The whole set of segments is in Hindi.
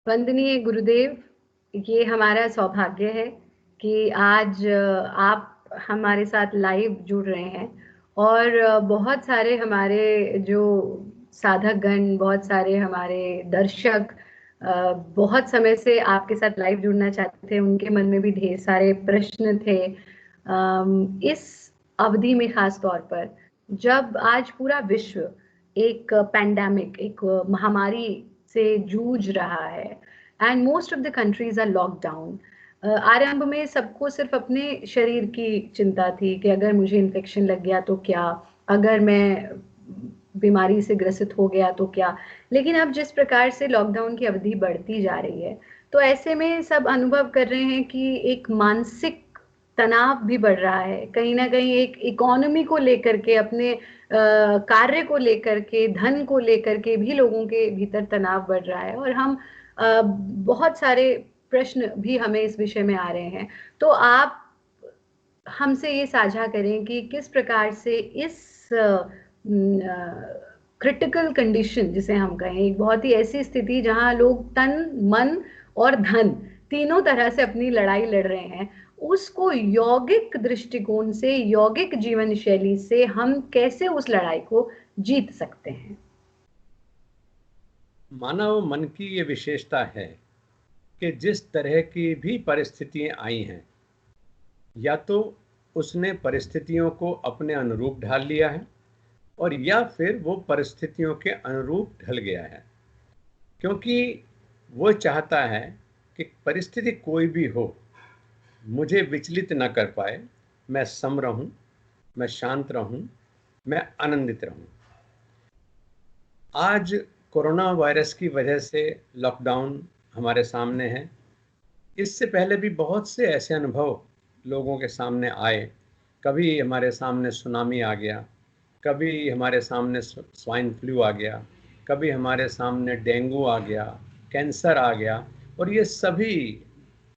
वंदनीय गुरुदेव, ये हमारा सौभाग्य है कि आज आप हमारे साथ लाइव जुड़ रहे हैं और बहुत सारे हमारे जो साधकगण, बहुत सारे हमारे दर्शक बहुत समय से आपके साथ लाइव जुड़ना चाहते थे। उनके मन में भी ढेर सारे प्रश्न थे। इस अवधि में खास तौर पर जब आज पूरा विश्व एक पैंडेमिक, एक महामारी से जूझ रहा है and most of the countries are locked down. आरंभ में सबको सिर्फ अपने शरीर की चिंता थी कि अगर मुझे इन्फेक्शन लग गया तो क्या, अगर मैं बीमारी से ग्रसित हो गया तो क्या। लेकिन अब जिस प्रकार से लॉकडाउन की अवधि बढ़ती जा रही है, तो ऐसे में सब अनुभव कर रहे हैं कि एक मानसिक तनाव भी बढ़ रहा है। कहीं ना कहीं एक इकोनॉमी को लेकर के, अपने कार्य को लेकर के, धन को लेकर के भी लोगों के भीतर तनाव बढ़ रहा है। और हम बहुत सारे प्रश्न भी हमें इस विषय में आ रहे हैं। तो आप हमसे ये साझा करें कि किस प्रकार से इस क्रिटिकल कंडीशन, जिसे हम कहें, एक बहुत ही ऐसी स्थिति जहां लोग तन, मन और धन तीनों तरह से अपनी लड़ाई लड़ रहे हैं, उसको यौगिक दृष्टिकोण से, यौगिक जीवन शैली से हम कैसे उस लड़ाई को जीत सकते हैं। मानव मन की ये विशेषता है कि जिस तरह की भी परिस्थितियां आई हैं, या तो उसने परिस्थितियों को अपने अनुरूप ढाल लिया है और या फिर वो परिस्थितियों के अनुरूप ढल गया है, क्योंकि वो चाहता है कि परिस्थिति कोई भी हो, मुझे विचलित न कर पाए। मैं सम रहूं, मैं शांत रहूं, मैं आनंदित रहूं। आज कोरोना वायरस की वजह से लॉकडाउन हमारे सामने है। इससे पहले भी बहुत से ऐसे अनुभव लोगों के सामने आए। कभी हमारे सामने सुनामी आ गया, कभी हमारे सामने स्वाइन फ्लू आ गया, कभी हमारे सामने डेंगू आ गया, कैंसर आ गया, और ये सभी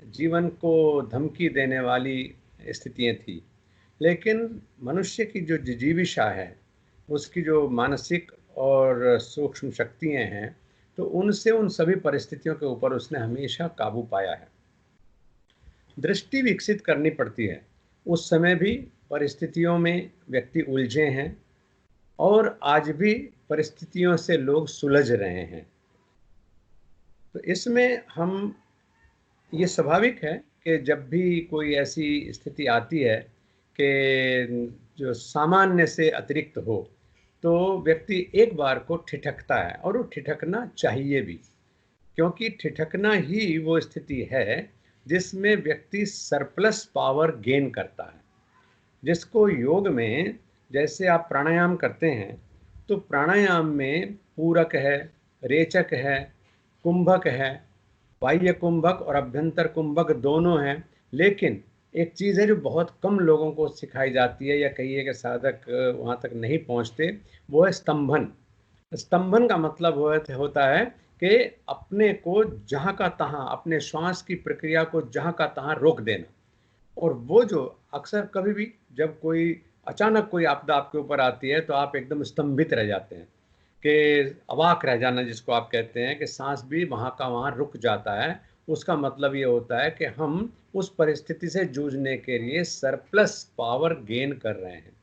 जीवन को धमकी देने वाली स्थितियां थी। लेकिन मनुष्य की जो जिजीविषा है, उसकी जो मानसिक और सूक्ष्म शक्तियां हैं, तो उनसे उन सभी परिस्थितियों के ऊपर उसने हमेशा काबू पाया है। दृष्टि विकसित करनी पड़ती है। उस समय भी परिस्थितियों में व्यक्ति उलझे हैं और आज भी परिस्थितियों से लोग सुलझ रहे हैं। तो इसमें हम, ये स्वाभाविक है कि जब भी कोई ऐसी स्थिति आती है कि जो सामान्य से अतिरिक्त हो, तो व्यक्ति एक बार को ठिठकता है, और वो ठिठकना चाहिए भी, क्योंकि ठिठकना ही वो स्थिति है जिसमें व्यक्ति सरप्लस पावर गेन करता है। जिसको योग में, जैसे आप प्राणायाम करते हैं, तो प्राणायाम में पूरक है, रेचक है, कुंभक है, बाह्य कुंभक और अभ्यंतर कुंभक दोनों हैं। लेकिन एक चीज़ है जो बहुत कम लोगों को सिखाई जाती है, या कहिए कि साधक वहाँ तक नहीं पहुँचते, वो है स्तंभन। स्तंभन का मतलब होता है कि अपने को जहाँ का तहाँ, अपने श्वास की प्रक्रिया को जहाँ का तहाँ रोक देना। और वो जो अक्सर कभी भी जब कोई अचानक कोई आपदा आपके ऊपर आती है, तो आप एकदम स्तंभित रह जाते हैं, कि अवाक रह जाना जिसको आप कहते हैं, कि सांस भी वहाँ का वहाँ रुक जाता है। उसका मतलब ये होता है कि हम उस परिस्थिति से जूझने के लिए सरप्लस पावर गेन कर रहे हैं।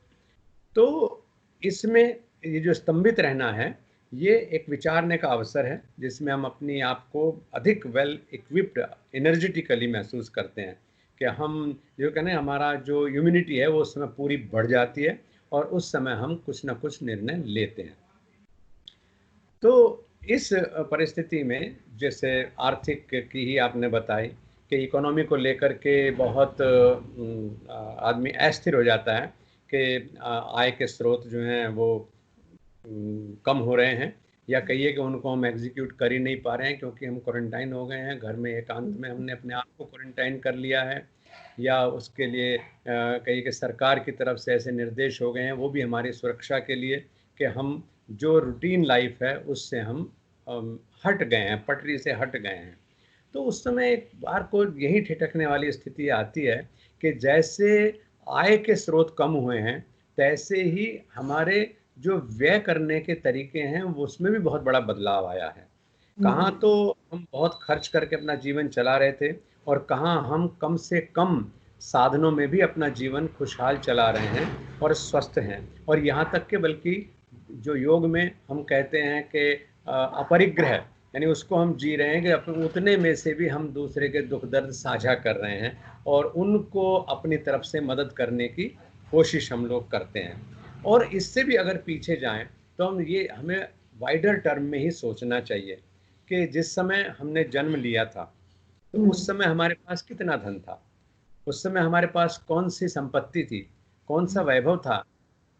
तो इसमें ये जो स्तंभित रहना है, ये एक विचारने का अवसर है, जिसमें हम अपनी आप को अधिक वेल इक्विप्ड एनर्जेटिकली महसूस करते हैं, कि हम जो कहते हैं, हमारा जो इम्यूनिटी है वो उस समय पूरी बढ़ जाती है, और उस समय हम कुछ ना कुछ निर्णय लेते हैं। तो इस परिस्थिति में, जैसे आर्थिक की ही आपने बताई कि इकोनॉमी को लेकर के बहुत आदमी अस्थिर हो जाता है कि आय के स्रोत जो हैं वो कम हो रहे हैं, या कहिए कि उनको हम एग्जीक्यूट कर ही नहीं पा रहे हैं, क्योंकि हम क्वारंटाइन हो गए हैं, घर में एकांत में हमने अपने आप को क्वारंटाइन कर लिया है, या उसके लिए कहिए कि सरकार की तरफ से ऐसे निर्देश हो गए हैं, वो भी हमारी सुरक्षा के लिए, कि हम जो रूटीन लाइफ है उससे हम हट गए हैं, पटरी से हट गए हैं। तो उस समय एक बार को यही ठिठकने वाली स्थिति आती है कि जैसे आय के स्रोत कम हुए हैं, तैसे ही हमारे जो व्यय करने के तरीके हैं, वो उसमें भी बहुत बड़ा बदलाव आया है। कहाँ तो हम बहुत खर्च करके अपना जीवन चला रहे थे, और कहाँ हम कम से कम साधनों में भी अपना जीवन खुशहाल चला रहे हैं और स्वस्थ हैं। और यहाँ तक कि बल्कि जो योग में हम कहते हैं कि अपरिग्रह, यानी उसको हम जी रहे हैं कि अपने उतने में से भी हम दूसरे के दुख दर्द साझा कर रहे हैं और उनको अपनी तरफ से मदद करने की कोशिश हम लोग करते हैं। और इससे भी अगर पीछे जाएं तो हमें वाइडर टर्म में ही सोचना चाहिए कि जिस समय हमने जन्म लिया था, तो उस समय हमारे पास कितना धन था, उस समय हमारे पास कौन सी संपत्ति थी, कौन सा वैभव था।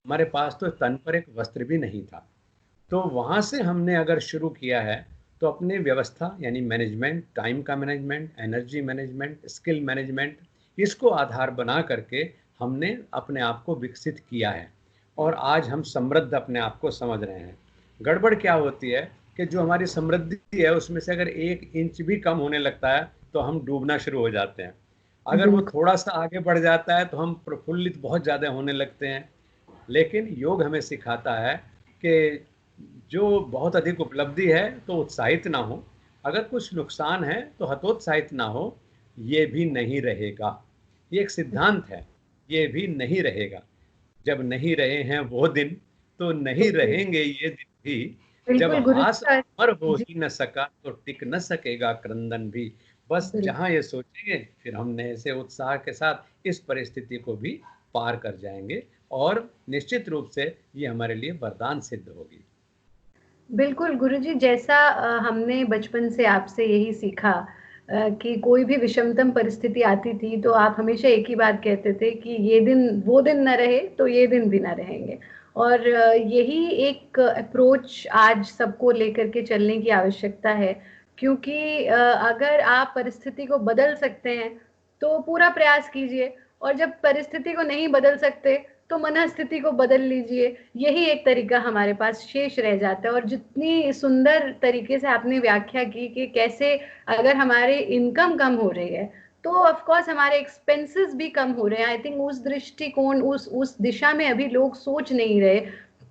हमारे पास तो तन पर एक वस्त्र भी नहीं था। तो वहाँ से हमने अगर शुरू किया है, तो अपनी व्यवस्था यानी मैनेजमेंट, टाइम का management, energy management, skill management, इसको आधार बना करके हमने अपने आप को विकसित किया है और आज हम समृद्ध अपने आप को समझ रहे हैं। गड़बड़ क्या होती है कि जो हमारी समृद्धि है उसमें से अगर 1 इंच भी कम होने लगता है तो हम डूबना शुरू हो जाते हैं। अगर वो थोड़ा सा आगे बढ़ जाता है तो हम प्रफुल्लित बहुत ज़्यादा होने लगते हैं। लेकिन योग हमें सिखाता है कि जो बहुत अधिक उपलब्धि है तो उत्साहित ना हो, अगर कुछ नुकसान है तो हतोत्साहित ना हो, ये भी नहीं रहेगा। ये एक सिद्धांत है, ये भी नहीं रहेगा। जब नहीं रहे हैं वो दिन, तो नहीं रहेंगे ये दिन भी। जब बिल्कुल गुरु हास जी। अमर हो जी, ही न सका तो टिक न सकेगा क्रंदन भी। बस बिल्कुल। जहाँ ये सोचेंगे फिर हम नए से उत्साह के साथ इस परिस्थिति को भी पार कर जाएंगे और निश्चित रूप से ये हमारे लिए वरदान सिद्ध होगी। बिल्कुल गुरुजी, जैसा हमने बचपन से आपसे यही सीखा कि कोई भी विषमतम परिस्थिति आती थी तो आप हमेशा एक ही बात कहते थे कि ये दिन वो दिन न रहे तो ये दिन भी ना रहेंगे। और यही एक अप्रोच आज सबको लेकर के चलने की आवश्यकता है, क्योंकि अगर आप परिस्थिति को बदल सकते हैं तो पूरा प्रयास कीजिए, और जब परिस्थिति को नहीं बदल सकते तो मनस्थिति को बदल लीजिए। यही एक तरीका हमारे पास शेष रह जाता है। और जितनी सुंदर तरीके से आपने व्याख्या की कि कैसे अगर हमारे इनकम कम हो रही है तो ऑफ कोर्स हमारे एक्सपेंसेस भी कम हो रहे हैं। आई थिंक उस दृष्टिकोण, उस दिशा में अभी लोग सोच नहीं रहे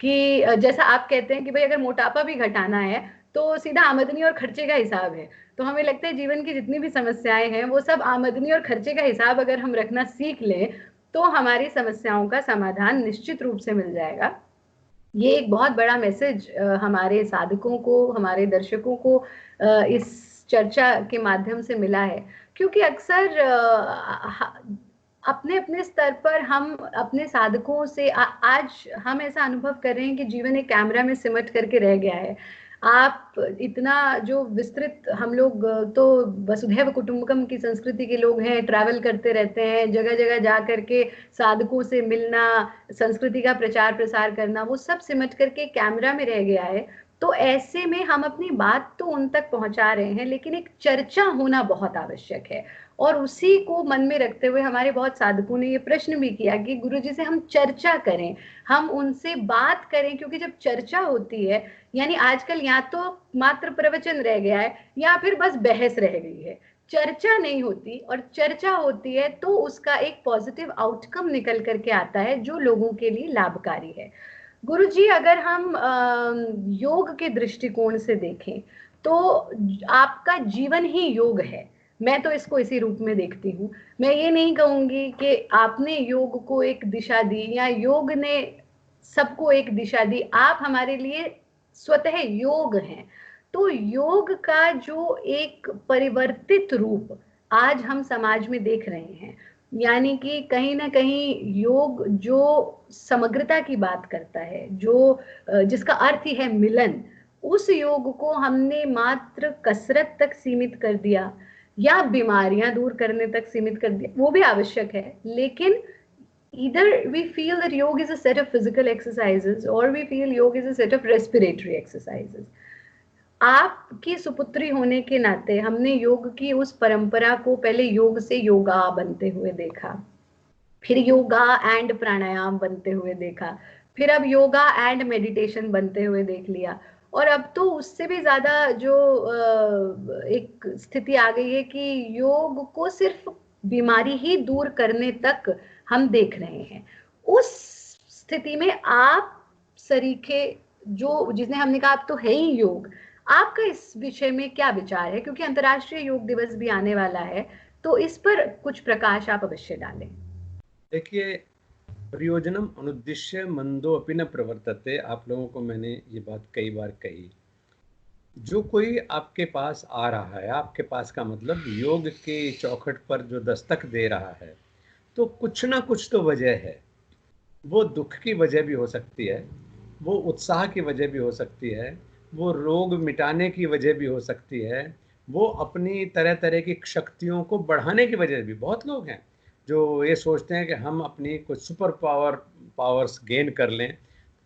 कि जैसा आप कहते हैं कि भाई अगर मोटापा भी घटाना है तो सीधा आमदनी और खर्चे का हिसाब है। तो हमें लगता है जीवन की जितनी भी समस्याएं हैं वो सब आमदनी और खर्चे का हिसाब अगर हम रखना सीख लें तो हमारी समस्याओं का समाधान निश्चित रूप से मिल जाएगा। ये एक बहुत बड़ा मैसेज हमारे साधकों को, हमारे दर्शकों को इस चर्चा के माध्यम से मिला है। क्योंकि अक्सर अपने अपने स्तर पर हम अपने साधकों से आज हम ऐसा अनुभव कर रहे हैं कि जीवन एक कैमरा में सिमट करके रह गया है। आप इतना जो विस्तृत, हम लोग तो वसुधैव कुटुंबकम की संस्कृति के लोग हैं, ट्रैवल करते रहते हैं, जगह जगह जा करके साधकों से मिलना, संस्कृति का प्रचार प्रसार करना, वो सब सिमट करके कैमरा में रह गया है। तो ऐसे में हम अपनी बात तो उन तक पहुंचा रहे हैं, लेकिन एक चर्चा होना बहुत आवश्यक है। और उसी को मन में रखते हुए हमारे बहुत साधकों ने ये प्रश्न भी किया कि गुरुजी से हम चर्चा करें, हम उनसे बात करें। क्योंकि जब चर्चा होती है, यानी आजकल या तो मात्र प्रवचन रह गया है या फिर बस बहस रह गई है, चर्चा नहीं होती। और चर्चा होती है तो उसका एक पॉजिटिव आउटकम निकल करके आता है जो लोगों के लिए लाभकारी है। गुरुजी, अगर हम योग के दृष्टिकोण से देखें तो आपका जीवन ही योग है। मैं तो इसको इसी रूप में देखती हूँ। मैं ये नहीं कहूंगी कि आपने योग को एक दिशा दी या योग ने सबको एक दिशा दी। आप हमारे लिए स्वतः योग हैं। तो योग का जो एक परिवर्तित रूप आज हम समाज में देख रहे हैं, यानी कि कहीं ना कहीं योग जो समग्रता की बात करता है, जो जिसका अर्थ ही है मिलन, उस योग को हमने मात्र कसरत तक सीमित कर दिया या बीमारियां दूर करने तक सीमित कर दिया। वो भी आवश्यक है, लेकिन either we feel that yoga is a set of physical exercises or we feel yoga is a set of respiratory exercises. आपकी सुपुत्री होने के नाते हमने योग की उस परंपरा को पहले योग से योगा बनते हुए देखा, फिर योगा एंड प्राणायाम बनते हुए देखा, फिर अब योगा एंड मेडिटेशन बनते हुए देख लिया। और अब तो उससे भी ज्यादा जो एक स्थिति आ गई है कि योग को सिर्फ बीमारी ही दूर करने तक हम देख रहे हैं। उस स्थिति में आप सरीखे, जो जिसने हमने कहा आप तो है ही योग, आपका इस विषय में क्या विचार है, क्योंकि अंतर्राष्ट्रीय योग दिवस भी आने वाला है, तो इस पर कुछ प्रकाश आप अवश्य डालें। देखिए, प्रयोजनम अनुद्दिश्य मंदो अपि न प्रवर्तते, आप लोगों को मैंने ये बात कई बार कही। जो कोई आपके पास आ रहा है, आपके पास का मतलब योग के चौखट पर जो दस्तक दे रहा है, तो कुछ ना कुछ तो वजह है। वो दुख की वजह भी हो सकती है, वो उत्साह की वजह भी हो सकती है, वो रोग मिटाने की वजह भी हो सकती है, वो अपनी तरह तरह की शक्तियों को बढ़ाने की वजह भी। बहुत लोग हैं जो ये सोचते हैं कि हम अपनी कुछ सुपर पावर्स गेन कर लें,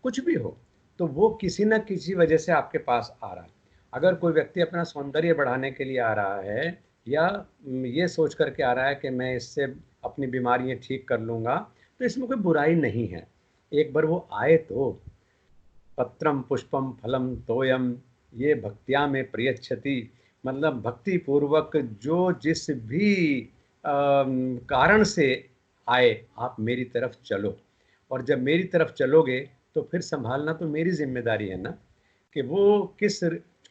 कुछ भी हो, तो वो किसी न किसी वजह से आपके पास आ रहा है। अगर कोई व्यक्ति अपना सौंदर्य बढ़ाने के लिए आ रहा है, या ये सोच करके आ रहा है कि मैं इससे अपनी बीमारियां ठीक कर लूँगा, तो इसमें कोई बुराई नहीं है। एक बार वो आए तो पत्रम पुष्पम फलम तोयम, ये भक्तिया में प्रियच्छति, मतलब भक्ति पूर्वक जो जिस भी कारण से आए, आप मेरी तरफ चलो। और जब मेरी तरफ चलोगे तो फिर संभालना तो मेरी जिम्मेदारी है ना, कि वो किस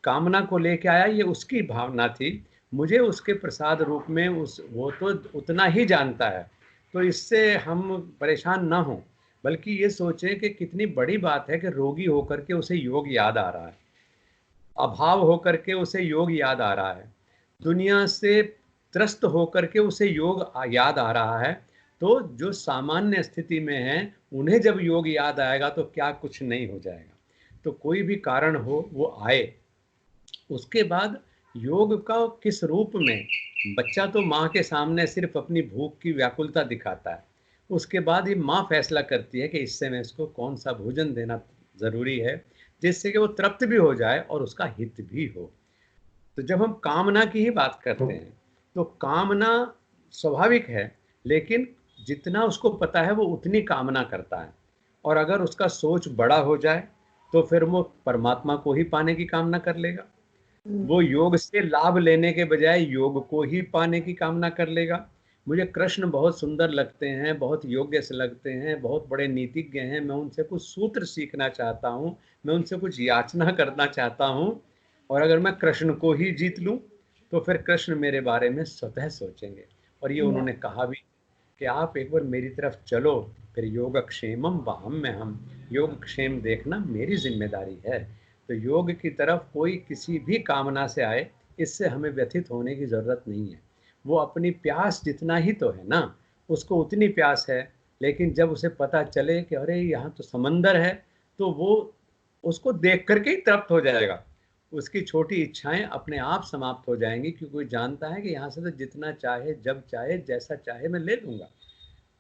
कामना को लेके आया, ये उसकी भावना थी। मुझे उसके प्रसाद रूप में वो तो उतना ही जानता है। तो इससे हम परेशान ना हों, बल्कि ये सोचें कि कितनी बड़ी बात है कि रोगी होकर के उसे योग याद आ रहा है, अभाव होकर के उसे योग याद आ रहा है, दुनिया से त्रस्त होकर के उसे योग याद आ रहा है। तो जो सामान्य स्थिति में है, उन्हें जब योग याद आएगा तो क्या कुछ नहीं हो जाएगा। तो कोई भी कारण हो वो आए। उसके बाद योग का किस रूप में, बच्चा तो माँ के सामने सिर्फ अपनी भूख की व्याकुलता दिखाता है। उसके बाद ही माँ फैसला करती है कि इससे मैं इसको कौन सा भोजन देना ज़रूरी है, जिससे कि वो तृप्त भी हो जाए और उसका हित भी हो। तो जब हम कामना की ही बात करते हैं, तो कामना स्वाभाविक है, लेकिन जितना उसको पता है वो उतनी कामना करता है। और अगर उसका सोच बड़ा हो जाए, तो फिर वो परमात्मा को ही पाने की कामना कर लेगा। वो योग से लाभ लेने के बजाय योग को ही पाने की कामना कर लेगा। मुझे कृष्ण बहुत सुंदर लगते हैं, बहुत योग्य से लगते हैं, बहुत बड़े नीतिज्ञ हैं, मैं उनसे कुछ सूत्र सीखना चाहता हूँ, मैं उनसे कुछ याचना करना चाहता हूँ। और अगर मैं कृष्ण को ही जीत लूँ, तो फिर कृष्ण मेरे बारे में स्वतः सोचेंगे। और ये उन्होंने कहा भी कि आप एक बार मेरी तरफ चलो, फिर योगक्षेमम वहम में हम, योगक्षेम देखना मेरी जिम्मेदारी है। तो योग की तरफ कोई किसी भी कामना से आए, इससे हमें व्यथित होने की ज़रूरत नहीं है। वो अपनी प्यास जितना ही तो है ना, उसको उतनी प्यास है। लेकिन जब उसे पता चले कि अरे यहाँ तो समंदर है, तो वो उसको देख करके ही तृप्त हो जाएगा। उसकी छोटी इच्छाएं अपने आप समाप्त हो जाएंगी, क्योंकि वो जानता है कि यहाँ से तो जितना चाहे, जब चाहे, जैसा चाहे मैं ले लूँगा।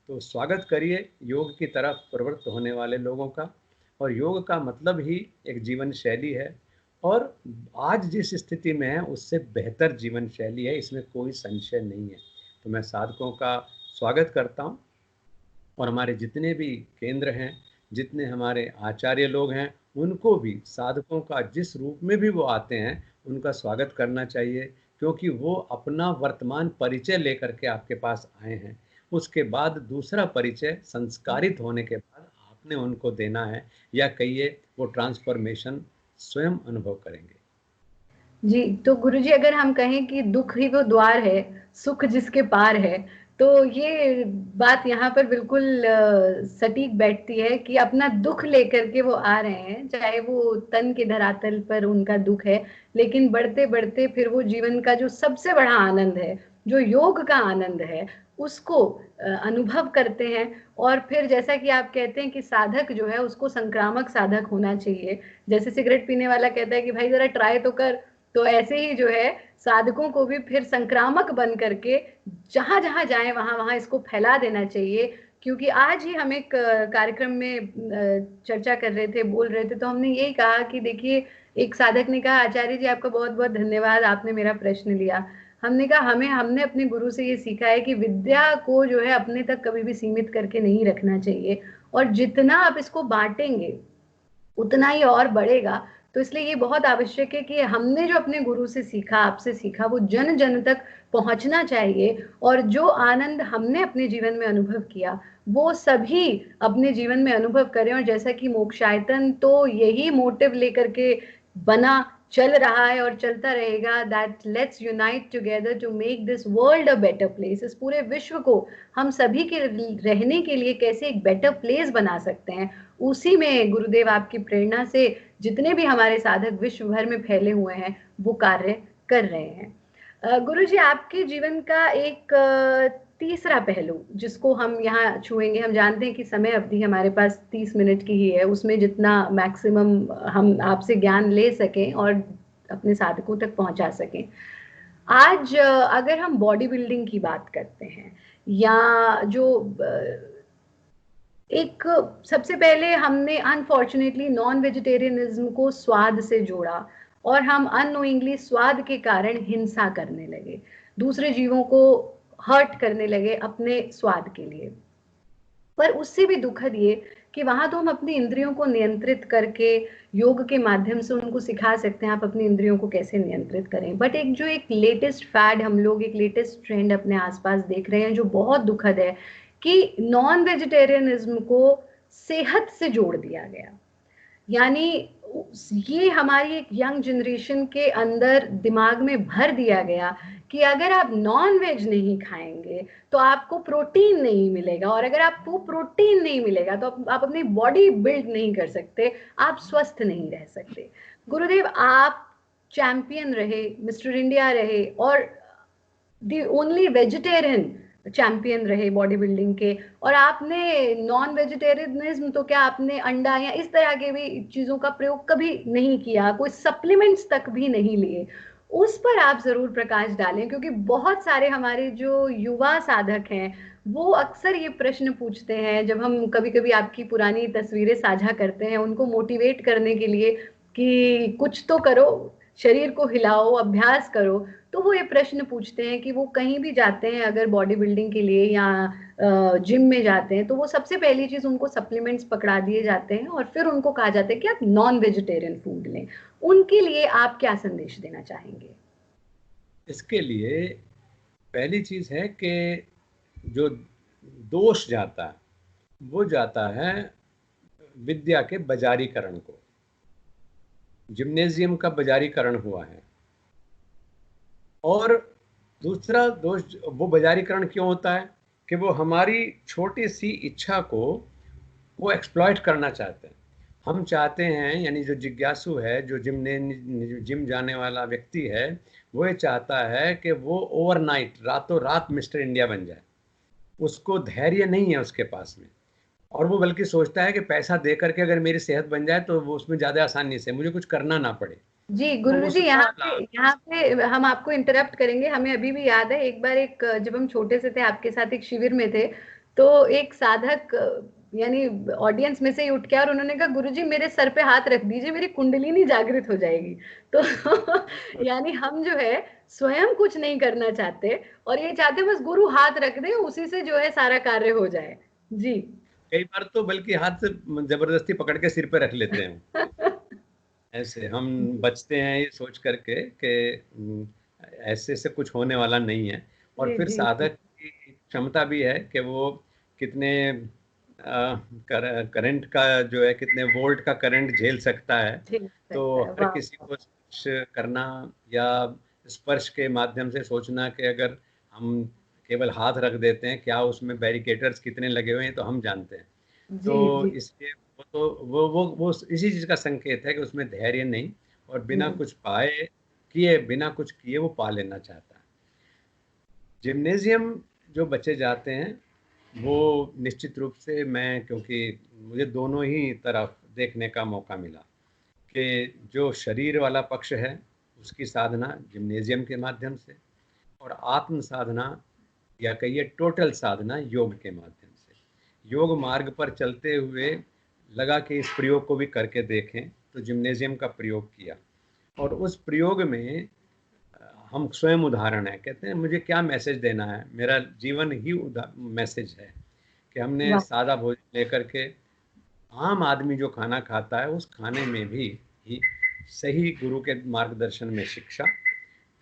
तो स्वागत करिए योग की तरफ प्रवृत्त होने वाले लोगों का। और योग का मतलब ही एक जीवन शैली है, और आज जिस स्थिति में है उससे बेहतर जीवन शैली है, इसमें कोई संशय नहीं है। तो मैं साधकों का स्वागत करता हूँ, और हमारे जितने भी केंद्र हैं, जितने हमारे आचार्य लोग हैं, उनको भी साधकों का जिस रूप में भी वो आते हैं, उनका स्वागत करना चाहिए, क्योंकि वो अपना वर्तमान परिचय लेकर के आपके पास आए हैं। उसके बाद दूसरा परिचय संस्कारित होने के बाद आपने उनको देना है, या कहिए वो ट्रांसफॉर्मेशन स्वयं अनुभव करेंगे। जी, तो गुरुजी अगर हम कहें कि दुख ही वो द्वार है, सुख जिसके पार है, तो ये बात यहाँ पर बिल्कुल सटीक बैठती है कि अपना दुख लेकर के वो आ रहे हैं, चाहे वो तन के धरातल पर उनका दुख है, लेकिन बढ़ते-बढ़ते फिर वो जीवन का जो सबसे बड़ा आनंद है, जो योग का आनंद है, उसको अनुभव करते हैं। और फिर जैसा कि आप कहते हैं कि साधक जो है उसको संक्रामक साधक होना चाहिए। जैसे सिगरेट पीने वाला कहता है कि भाई ज़रा ट्राई तो कर, तो ऐसे ही जो है साधकों को भी फिर संक्रामक बन करके जहां-जहां जाएं वहां-वहां इसको फैला देना चाहिए। क्योंकि आज ही हम एक कार्यक्रम में चर्चा कर रहे थे, बोल रहे थे, तो हमने यही कहा कि देखिए, एक साधक ने कहा, आचार्य जी आपका बहुत-बहुत धन्यवाद, आपने मेरा प्रश्न लिया। हमने कहा हमने अपने गुरु से ये सीखा है कि विद्या को जो है अपने तक कभी भी सीमित करके नहीं रखना चाहिए, और जितना आप इसको बांटेंगे उतना ही और बढ़ेगा। तो इसलिए ये बहुत आवश्यक है कि हमने जो अपने गुरु से सीखा, आपसे सीखा, वो जन जन तक पहुंचना चाहिए। और जो आनंद हमने अपने जीवन में अनुभव किया, वो सभी अपने जीवन में अनुभव करें। और जैसा कि मोक्षायतन तो यही मोटिव लेकर के बना, चल रहा है और चलता रहेगा, that let's unite together to make this world a better place. इस पूरे विश्व को हम सभी के रहने के लिए कैसे एक बेटर प्लेस बना सकते हैं, उसी में गुरुदेव आपकी प्रेरणा से जितने भी हमारे साधक विश्व भर में फैले हुए हैं वो कार्य कर रहे हैं। गुरु जी, आपके जीवन का एक तीसरा पहलू जिसको हम यहाँ छुएंगे, हम जानते हैं कि समय अवधि हमारे पास 30 मिनट की ही है, उसमें जितना मैक्सिमम हम आपसे ज्ञान ले सकें और अपने साधकों तक पहुंचा सकें। आज अगर हम बॉडी बिल्डिंग की बात करते हैं, या जो एक, सबसे पहले हमने अनफॉर्चुनेटली नॉन वेजिटेरियनिज्म को स्वाद से जोड़ा और हम अननोइंगली स्वाद के कारण हिंसा करने लगे, दूसरे जीवों को हर्ट करने लगे अपने स्वाद के लिए। पर उससे भी दुखद ये कि वहां तो हम अपनी इंद्रियों को नियंत्रित करके योग के माध्यम से उनको सिखा सकते हैं आप अपनी इंद्रियों को कैसे नियंत्रित करें, बट एक जो एक लेटेस्ट फैड हम लोग, एक लेटेस्ट ट्रेंड अपने आसपास देख रहे हैं जो बहुत दुखद है कि नॉन वेजिटेरियनिज्म को सेहत से जोड़ दिया गया। यानी ये हमारी एक यंग जनरेशन के अंदर दिमाग में भर दिया गया कि अगर आप नॉन वेज नहीं खाएंगे तो आपको प्रोटीन नहीं मिलेगा, और अगर आपको प्रोटीन नहीं मिलेगा तो आप अपनी बॉडी बिल्ड नहीं कर सकते, आप स्वस्थ नहीं रह सकते। गुरुदेव, आप चैंपियन रहे, मिस्टर इंडिया रहे और दी ओनली वेजिटेरियन चैंपियन रहे बॉडी बिल्डिंग के, और आपने नॉन वेजिटेरियनिज्म तो क्या, आपने अंडा या इस तरह के भी चीजों का प्रयोग कभी नहीं किया, कोई सप्लीमेंट्स तक भी नहीं लिए। उस पर आप जरूर प्रकाश डालें, क्योंकि बहुत सारे हमारे जो युवा साधक हैं वो अक्सर ये प्रश्न पूछते हैं जब हम कभी कभी आपकी पुरानी तस्वीरें साझा करते हैं उनको मोटिवेट करने के लिए कि कुछ तो करो, शरीर को हिलाओ, अभ्यास करो, तो वो ये प्रश्न पूछते हैं कि वो कहीं भी जाते हैं अगर बॉडी बिल्डिंग के लिए या जिम में जाते हैं तो वो सबसे पहली चीज उनको सप्लीमेंट्स पकड़ा दिए जाते हैं और फिर उनको कहा जाता है कि आप नॉन वेजिटेरियन फूड लें। उनके लिए आप क्या संदेश देना चाहेंगे? इसके लिए पहली चीज है कि जो दोष जाता है वो जाता है विद्या के बाजारीकरण को। जिम्नेजियम का बाजारीकरण हुआ है। और दूसरा दोष वो बाजारीकरण क्यों होता है कि वो हमारी छोटी सी इच्छा को वो एक्सप्लॉइट करना चाहते हैं। हम चाहते हैं, यानी जो जिज्ञासु है, जो जिम जाने वाला व्यक्ति है, वो ये चाहता है कि वो ओवरनाइट, रातों रात मिस्टर इंडिया बन जाए। उसको धैर्य नहीं है उसके पास में, और वो बल्कि सोचता है कि पैसा दे करके अगर मेरी सेहत बन जाए तो वो उसमें ज़्यादा आसानी से मुझे कुछ करना ना पड़े। जी तो गुरु जी, उसका लाभ यहाँ पे हम आपको इंटरप्ट करेंगे। हमें अभी भी याद है एक बार, एक जब हम छोटे से थे आपके साथ एक शिविर में थे, तो एक साधक यानी ऑडियंस में से ही उठ के और उन्होंने कहा गुरु जी मेरे सर पे हाथ रख दीजिए, मेरी कुंडलिनी जागृत हो जाएगी। तो यानी हम जो है स्वयं कुछ नहीं करना चाहते और ये चाहते बस गुरु हाथ रख दे, उसी से जो है सारा कार्य हो जाए। जी। कई बार तो बल्कि हाथ से जबरदस्ती पकड़ के सिर पे रख लेते हैं। ऐसे हम बचते हैं ये सोच करके कि ऐसे से कुछ होने वाला नहीं है। और जी फिर जी जी। साधक की क्षमता भी है कि वो कितने करंट का जो है, कितने वोल्ट का करंट झेल सकता है। झेल तो सकता है, हर वाह। किसी को कुछ करना या स्पर्श के माध्यम से सोचना कि अगर हम केवल हाथ रख देते हैं, क्या उसमें बैरिकेडर्स कितने लगे हुए हैं तो हम जानते हैं। जी तो जी। इसलिए वो तो वो इसी चीज का संकेत है कि उसमें धैर्य नहीं, और बिना हम्म। कुछ पाए किए, बिना कुछ किए वो पा लेना चाहता है। जिम्नेजियम जो बच्चे जाते हैं वो निश्चित रूप से, मैं क्योंकि मुझे दोनों ही तरफ देखने का मौका मिला कि जो शरीर वाला पक्ष है उसकी साधना जिम्नेजियम के माध्यम से, और आत्म साधना या कहिए टोटल साधना योग के माध्यम से। योग मार्ग पर चलते हुए लगा कि इस प्रयोग को भी करके देखें, तो जिम्नेजियम का प्रयोग किया, और उस प्रयोग में हम स्वयं उदाहरण है। कहते हैं मुझे क्या मैसेज देना है, मेरा जीवन ही मैसेज है कि हमने वाह। सादा भोजन लेकर के आम आदमी जो खाना खाता है उस खाने में भी ही सही गुरु के मार्गदर्शन में शिक्षा,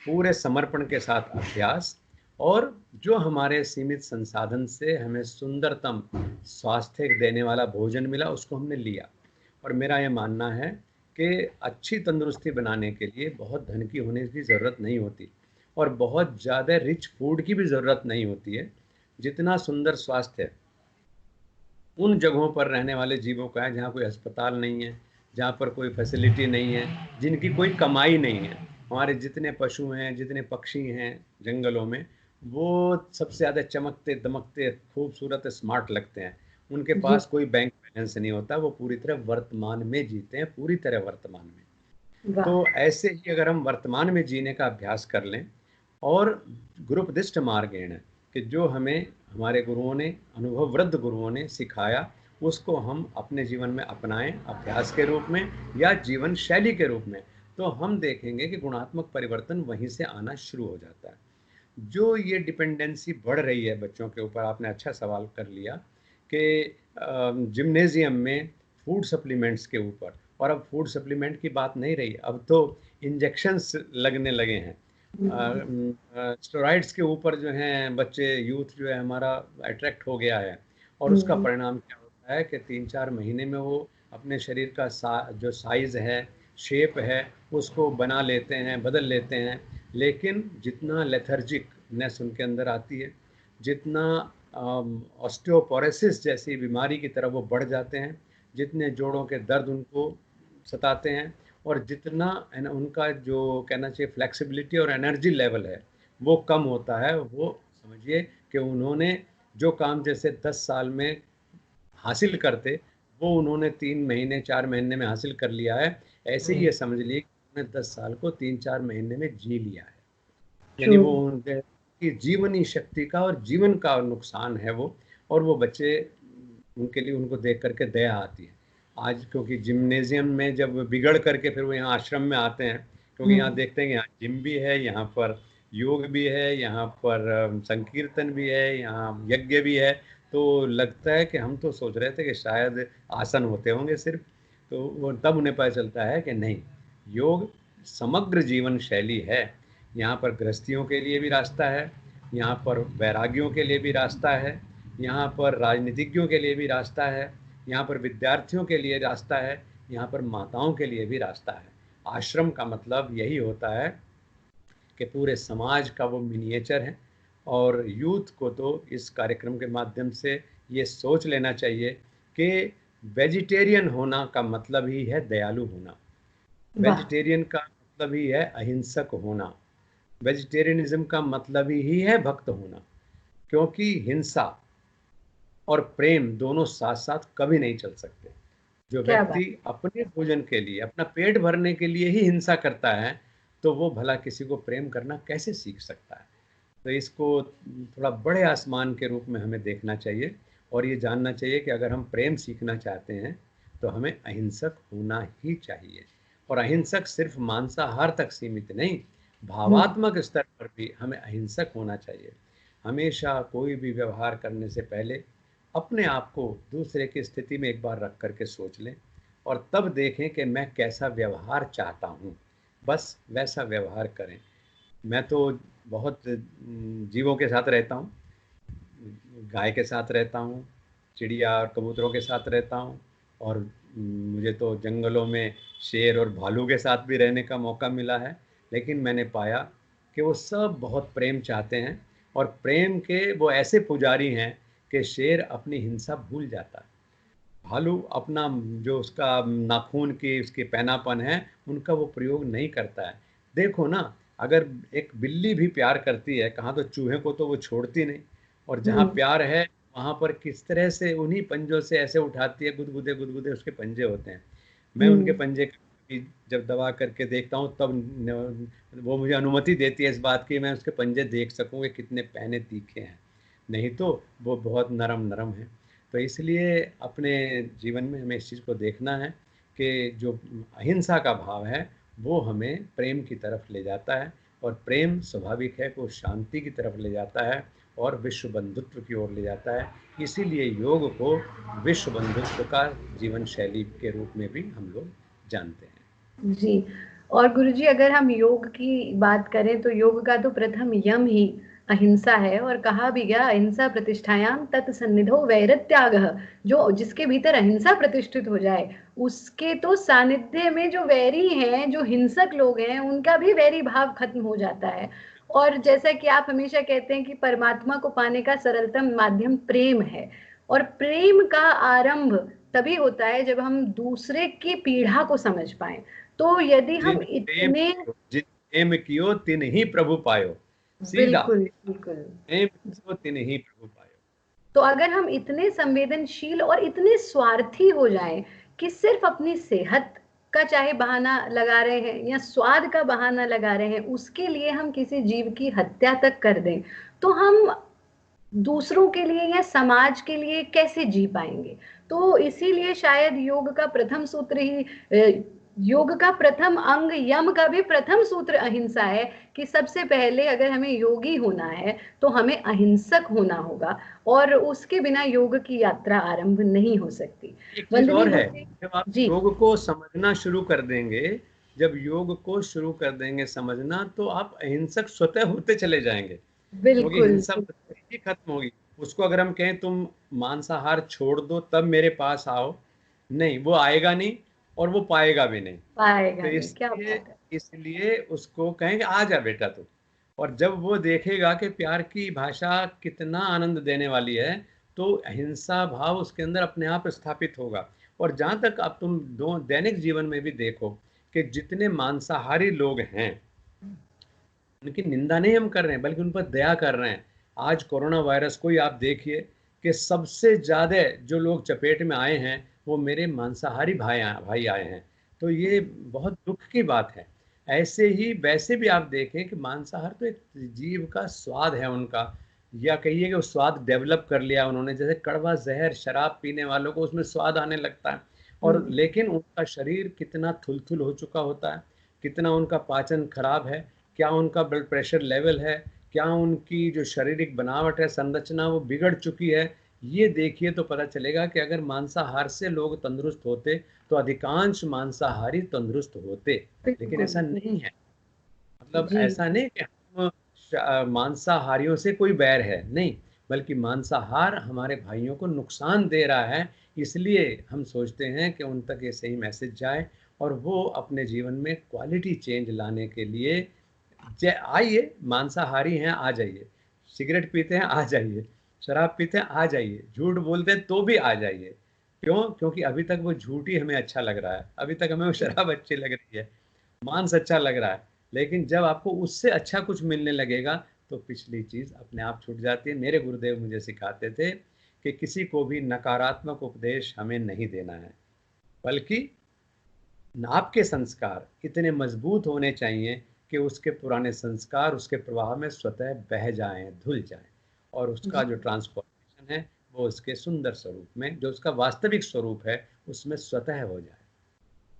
पूरे समर्पण के साथ अभ्यास, और जो हमारे सीमित संसाधन से हमें सुंदरतम स्वास्थ्य देने वाला भोजन मिला उसको हमने लिया। और मेरा ये मानना है कि अच्छी तंदुरुस्ती बनाने के लिए बहुत धन की होने की ज़रूरत नहीं होती और बहुत ज़्यादा रिच फूड की भी ज़रूरत नहीं होती है। जितना सुंदर स्वास्थ्य है उन जगहों पर रहने वाले जीवों का है जहाँ कोई अस्पताल नहीं है, जहाँ पर कोई फैसिलिटी नहीं है, जिनकी कोई कमाई नहीं है। हमारे जितने पशु हैं, जितने पक्षी हैं जंगलों में, वो सबसे ज़्यादा चमकते दमकते खूबसूरत स्मार्ट लगते हैं। उनके जी। पास कोई बैंक बैलेंस नहीं होता, वो पूरी तरह वर्तमान में जीते हैं, पूरी तरह वर्तमान में। वाह। तो ऐसे ही अगर हम वर्तमान में जीने का अभ्यास कर लें और गुरुपदिष्ट मार्गेण कि जो हमें हमारे गुरुओं ने, अनुभव वृद्ध गुरुओं ने सिखाया, उसको हम अपने जीवन में अपनाएं अभ्यास के रूप में या जीवन शैली के रूप में, तो हम देखेंगे कि गुणात्मक परिवर्तन वहीं से आना शुरू हो जाता है। जो ये डिपेंडेंसी बढ़ रही है बच्चों के ऊपर, आपने अच्छा सवाल कर लिया कि जिम्नेजियम में फूड सप्लीमेंट्स के ऊपर, और अब फूड सप्लीमेंट की बात नहीं रही, अब तो इंजेक्शंस लगने लगे हैं। स्टेरॉइड्स के ऊपर जो हैं बच्चे, यूथ जो है हमारा अट्रैक्ट हो गया है, और उसका परिणाम क्या होता है कि 3-4 महीने में वो अपने शरीर का जो साइज़ है, शेप है, उसको बना लेते हैं, बदल लेते हैं। लेकिन जितना लेथर्जिकनेस उनके अंदर आती है, जितना ऑस्टियोपोरोसिस जैसी बीमारी की तरफ वो बढ़ जाते हैं, जितने जोड़ों के दर्द उनको सताते हैं, और जितना उनका जो कहना चाहिए फ्लेक्सिबिलिटी और एनर्जी लेवल है वो कम होता है, वो समझिए कि उन्होंने जो काम जैसे 10 साल में हासिल करते, वो उन्होंने 3 महीने 4 महीने में हासिल कर लिया है। ऐसे ही ये समझ लिए कि उन्होंने 10 साल को 3-4 महीने में जी लिया है। ट्रू। यानी वो उनके की जीवनी शक्ति का और जीवन का नुकसान है वो, और वो बच्चे, उनके लिए उनको देख करके दया आती है। आज क्योंकि जिम्नेजियम में जब बिगड़ करके फिर वो यहाँ आश्रम में आते हैं, क्योंकि यहाँ देखते हैं कि यहाँ जिम भी है, यहाँ पर योग भी है, यहाँ पर संकीर्तन भी है, यहाँ यज्ञ भी है, तो लगता है कि हम तो सोच रहे थे कि शायद आसन होते होंगे सिर्फ, तो वो तब उन्हें पता चलता है कि नहीं, योग समग्र जीवन शैली है। यहाँ पर गृहस्थियों के लिए भी रास्ता है, यहाँ पर वैरागियों के लिए भी रास्ता है, यहाँ पर राजनीतिज्ञों के लिए भी रास्ता है, यहाँ पर विद्यार्थियों के लिए रास्ता है, यहाँ पर माताओं के लिए भी रास्ता है। आश्रम का मतलब यही होता है कि पूरे समाज का वो मिनिएचर है, और यूथ को तो इस कार्यक्रम के माध्यम से ये सोच लेना चाहिए कि वेजिटेरियन होना का मतलब ही है दयालु होना, वाह। वेजिटेरियन का मतलब ही है अहिंसक होना, वेजिटेरियनिज्म का मतलब ही है भक्त होना। क्योंकि हिंसा और प्रेम दोनों साथ साथ कभी नहीं चल सकते। जो क्या बात। व्यक्ति अपने भोजन के लिए, अपना पेट भरने के लिए ही हिंसा करता है, तो वो भला किसी को प्रेम करना कैसे सीख सकता है। तो इसको थोड़ा बड़े आसमान के रूप में हमें देखना चाहिए, और ये जानना चाहिए कि अगर हम प्रेम सीखना चाहते हैं तो हमें अहिंसक होना ही चाहिए। और अहिंसक सिर्फ मांसाहार तक सीमित नहीं, भावात्मक स्तर पर भी हमें अहिंसक होना चाहिए। हमेशा कोई भी व्यवहार करने से पहले अपने आप को दूसरे की स्थिति में एक बार रख करके सोच लें, और तब देखें कि मैं कैसा व्यवहार चाहता हूँ, बस वैसा व्यवहार करें। मैं तो बहुत जीवों के साथ रहता हूँ, गाय के साथ रहता हूँ, चिड़िया और कबूतरों के साथ रहता हूँ, और मुझे तो जंगलों में शेर और भालू के साथ भी रहने का मौका मिला है। लेकिन मैंने पाया कि वो सब बहुत प्रेम चाहते हैं, और प्रेम के वो ऐसे पुजारी हैं कि शेर अपनी हिंसा भूल जाता है, भालू अपना जो उसका नाखून की उसकी पैनापन है उनका वो प्रयोग नहीं करता है। देखो ना, अगर एक बिल्ली भी प्यार करती है, कहाँ तो चूहे को तो वो छोड़ती नहीं, और जहाँ हम्म। प्यार है वहाँ पर किस तरह से उन्हीं पंजों से ऐसे उठाती है, गुदगुदे गुदगुदे उसके पंजे होते हैं। मैं उनके हम्म। पंजे की जब दबा करके देखता हूँ तब वो मुझे अनुमति देती है इस बात की मैं उसके पंजे देख सकूँ कि कितने पैने तीखे हैं, नहीं तो वो बहुत नरम नरम है। तो इसलिए अपने जीवन में हमें इस चीज़ को देखना है कि जो अहिंसा का भाव है वो हमें प्रेम की तरफ ले जाता है, और प्रेम स्वाभाविक है कि वो शांति की तरफ ले जाता है और विश्व बंधुत्व की ओर ले जाता है। इसीलिए योग को विश्व बंधुत्व का जीवन शैली के रूप में भी हम लोग जानते हैं। जी। और गुरुजी, अगर हम योग की बात करें तो योग का तो प्रथम यम ही अहिंसा है, और कहा भी गया अहिंसा प्रतिष्ठायाम तत् सन्निधो वैरत्यागः। जो जिसके भीतर अहिंसा प्रतिष्ठित हो जाए उसके तो सानिध्य में जो वैरी हैं, जो हिंसक लोग हैं, उनका भी वैरी भाव खत्म हो जाता है। और जैसा कि आप हमेशा कहते हैं कि परमात्मा को पाने का सरलतम माध्यम प्रेम है, और प्रेम का आरंभ तभी होता है जब हम दूसरे की पीड़ा को समझ पाए। तो यदि हम इतने, जिन प्रेम कियो तिन ही प्रभु पायो, सीधा बिल्कुल बिल्कुल, प्रेम कियो तिन ही प्रभु पायो। तो अगर हम इतने संवेदनशील और इतने स्वार्थी हो जाएं कि सिर्फ अपनी सेहत का चाहे बहाना लगा रहे हैं या स्वाद का बहाना लगा रहे हैं, उसके लिए हम किसी जीव की हत्या तक कर दें, तो हम दूसरों के लिए या समाज के लिए कैसे जी पाएंगे। तो इसीलिए शायद योग का प्रथम सूत्र ही, योग का प्रथम अंग, यम का भी प्रथम सूत्र अहिंसा है, कि सबसे पहले अगर हमें योगी होना है तो हमें अहिंसक होना होगा, और उसके बिना योग की यात्रा आरंभ नहीं हो सकती। एक चीज वंदनीय और है, गुरुदेव जब आप जी। योग को समझना शुरू कर देंगे, जब योग को शुरू कर देंगे समझना, तो आप अहिंसक स्वतः होते चले जाएंगे, क्योंकि बिल्कुल हिंसा ही खत्म होगी। उसको अगर हम कहें तुम मांसाहार छोड़ दो तब मेरे पास आओ, नहीं, वो आएगा नहीं और वो पाएगा भी नहीं। तो पाएगा नहीं, क्या इसलिए बात है। इसलिए उसको कहेंगे आ जा बेटा तू, और जब वो देखेगा कि प्यार की भाषा कितना आनंद देने वाली है, तो अहिंसा भाव उसके अंदर अपने आप स्थापित होगा। और जहाँ तक अब तुम दो दैनिक जीवन में भी देखो कि जितने मांसाहारी लोग हैं, उनकी निंदा नहीं हम कर रहे हैं, बल्कि उन पर दया कर रहे हैं। आज कोरोना वायरस को ही आप देखिए कि सबसे ज़्यादा जो लोग चपेट में आए हैं वो मेरे मांसाहारी भाई आए हैं। तो ये बहुत दुख की बात है। ऐसे ही वैसे भी आप देखें कि मांसाहार तो एक जीव का स्वाद है उनका, या कहिए कि वो स्वाद डेवलप कर लिया उन्होंने, जैसे कड़वा जहर शराब पीने वालों को उसमें स्वाद आने लगता है। और लेकिन उनका शरीर कितना थुलथुल हो चुका होता है, कितना उनका पाचन खराब है, क्या उनका ब्लड प्रेशर लेवल है, क्या उनकी जो शारीरिक बनावट है, संरचना, वो बिगड़ चुकी है। ये देखिए तो पता चलेगा कि अगर मांसाहार से लोग तंदुरुस्त होते तो अधिकांश मांसाहारी तंदुरुस्त होते, लेकिन बिल्कुल ऐसा नहीं है। मतलब जी। ऐसा नहीं कि हम मांसाहारियों से कोई बैर है, नहीं, बल्कि मांसाहार हमारे भाइयों को नुकसान दे रहा है, इसलिए हम सोचते हैं कि उन तक ये सही मैसेज जाए और वो अपने जीवन में क्वालिटी चेंज लाने के लिए आइए। मांसाहारी हैं, आ जाइए। सिगरेट पीते हैं, आ जाइए। शराब पीते हैं, आ जाइए। झूठ बोलते हैं तो भी आ जाइए। क्यों? क्योंकि अभी तक वो झूठ ही हमें अच्छा लग रहा है, अभी तक हमें वो शराब अच्छी लग रही है, मांस अच्छा लग रहा है। लेकिन जब आपको उससे अच्छा कुछ मिलने लगेगा तो पिछली चीज अपने आप छूट जाती है। मेरे गुरुदेव मुझे सिखाते थे कि किसी को भी नकारात्मक उपदेश हमें नहीं देना है, बल्कि आपके संस्कार इतने मजबूत होने चाहिए कि उसके पुराने संस्कार उसके प्रवाह में स्वतः बह जाएं, धुल जाएं, और उसका जो ट्रांसफॉर्मेशन है वो उसके सुंदर स्वरूप में, जो उसका वास्तविक स्वरूप है, उसमें स्वतः हो जाए।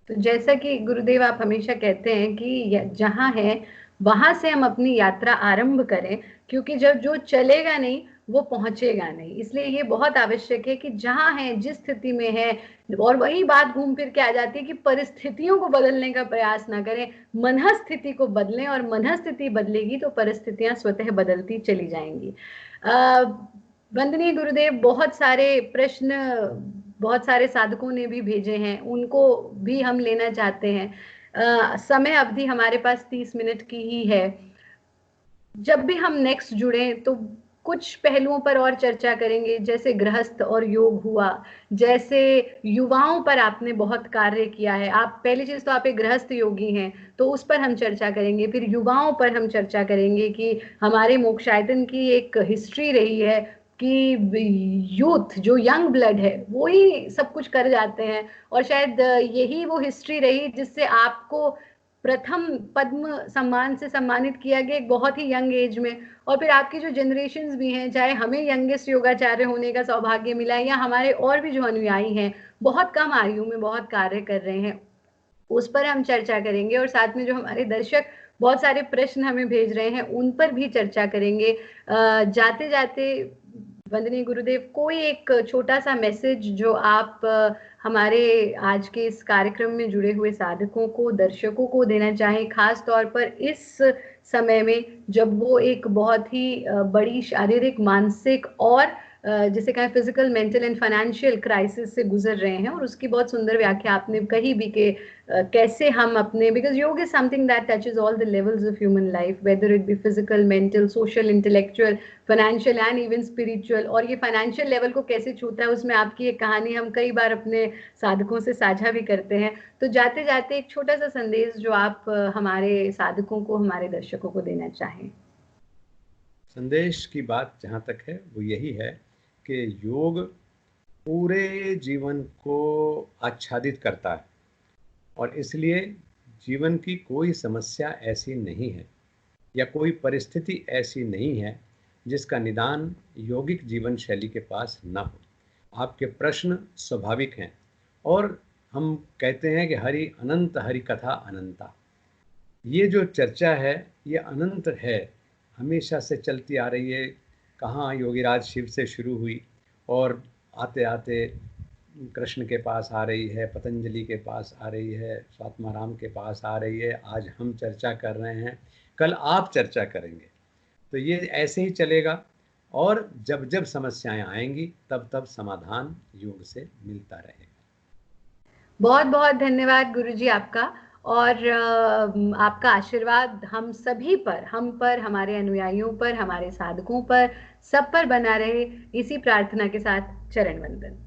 तो जैसा कि गुरुदेव आप हमेशा कहते हैं कि जहां है वहां से हम अपनी यात्रा आरंभ करें, क्योंकि जब जो चलेगा नहीं वो पहुंचेगा नहीं। इसलिए ये बहुत आवश्यक है कि जहां है, जिस स्थिति में है, और वही बात घूम फिर के आ जाती है कि परिस्थितियों को बदलने का प्रयास ना करें, मन स्थिति को बदलें, और मन स्थिति बदलेगी तो परिस्थितियां स्वतः बदलती चली जाएंगी। वंदनीय गुरुदेव, बहुत सारे प्रश्न बहुत सारे साधकों ने भी भेजे हैं, उनको भी हम लेना चाहते हैं। समय अवधि हमारे पास 30 मिनट की ही है। जब भी हम नेक्स्ट जुड़े तो कुछ पहलुओं पर और चर्चा करेंगे, जैसे गृहस्थ और योग हुआ, जैसे युवाओं पर आपने बहुत कार्य किया है। आप पहली चीज तो आप एक गृहस्थ योगी हैं, तो उस पर हम चर्चा करेंगे। फिर युवाओं पर हम चर्चा करेंगे कि हमारे मोक्षायतन की एक हिस्ट्री रही है कि यूथ जो यंग ब्लड है वो ही सब कुछ कर जाते हैं, और शायद यही वो हिस्ट्री रही जिससे आपको प्रथम पद्म सम्मान से सम्मानित किया गया एक बहुत ही यंग एज में। और फिर आपकी जो जनरेशन्स भी हैं, चाहे हमें यंगेस्ट योगाचार्य होने का सौभाग्य मिला है या हमारे और भी जो अनुयायी हैं बहुत कम आयु में बहुत कार्य कर रहे हैं, उस पर हम चर्चा करेंगे। और साथ में जो हमारे दर्शक बहुत सारे प्रश्न हमें भेज रहे हैं उन पर भी चर्चा करेंगे। जाते जाते वंदनीय गुरुदेव, कोई एक छोटा सा मैसेज जो आप हमारे आज के इस कार्यक्रम में जुड़े हुए साधकों को, दर्शकों को देना चाहें, खास तौर पर इस समय में जब वो एक बहुत ही बड़ी शारीरिक, मानसिक और जिसे कहें physical, mental and financial crisis से गुजर रहे हैं, और उसकी बहुत सुंदर व्याख्या आपने कही भी कि कैसे हम अपने, बिकॉज योग is something that touches all the levels of human life, whether it be physical, mental, social, intellectual, financial and even spiritual. और ये फाइनेंशियल लेवल को कैसे छूता है, उसमें आपकी एक कहानी हम कई बार अपने साधकों से साझा भी करते हैं। तो जाते जाते एक छोटा सा संदेश जो आप हमारे साधकों को, हमारे दर्शकों को देना चाहें। संदेश की बात जहाँ तक है वो यही है कि योग पूरे जीवन को आच्छादित करता है, और इसलिए जीवन की कोई समस्या ऐसी नहीं है या कोई परिस्थिति ऐसी नहीं है जिसका निदान यौगिक जीवन शैली के पास न हो। आपके प्रश्न स्वाभाविक हैं, और हम कहते हैं कि हरि अनंत, हरि कथा अनंता। ये जो चर्चा है ये अनंत है, हमेशा से चलती आ रही है। कहाँ योगीराज शिव से शुरू हुई और आते आते कृष्ण के पास आ रही है, पतंजलि के पास आ रही है, स्वात्माराम के पास आ रही है, आज हम चर्चा कर रहे हैं, कल आप चर्चा करेंगे। तो ये ऐसे ही चलेगा, और जब जब समस्याएं आएंगी तब तब समाधान योग से मिलता रहेगा। बहुत बहुत धन्यवाद गुरुजी आपका, और आपका आशीर्वाद हम सभी पर, हम पर, हमारे अनुयायियों पर, हमारे साधकों पर, सब पर बना रहे, इसी प्रार्थना के साथ चरण वंदन।